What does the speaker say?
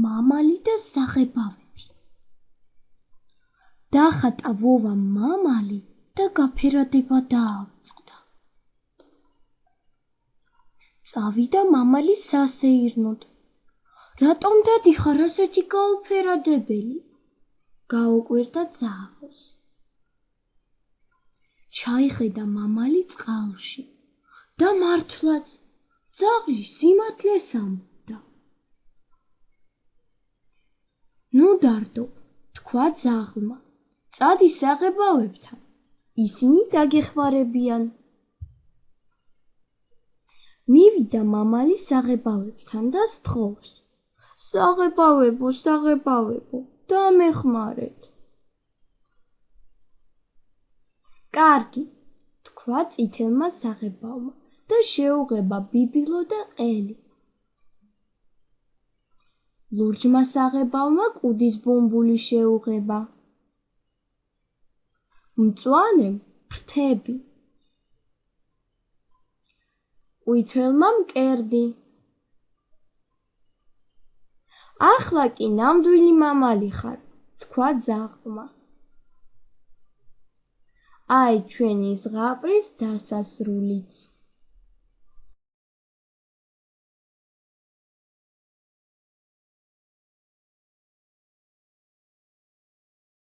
მამალი და საღებავები. დახატა ვოვა მამალი და გაფერადება დააწყდა. წავიდა მამალი სასეირნოდ. რატომ დადიხარ ასეთი გაუფერადებელი? გაუკვირდა ძაღლს. ჩაიხედა მამალი წყალში და მართლაც ძაღლი სიმართლეს ამბობდა. ნუ დარდო, თქვა ძაღლმა, წადი საღებავებთან, ისინი დაგეხმარებიან. მივიდა მამალი საღებავებთან და სთხოვს. საღებავებო, საღებავებო, დამეხმარეთ. კარგი, თქვა წითელმა საღებავმა და შეუღება ბიბილო და ყელი. ლურჯმა საღებავმა კუდის ბუმბული შეუღება. მწვანემ ფრთები. ყვითელმა მკერდი. ახლა კი ნამდვილი მამალი ხარ, თქვა ძაღლმა. აი ჩვენი ზღაპრის დასასრულიც.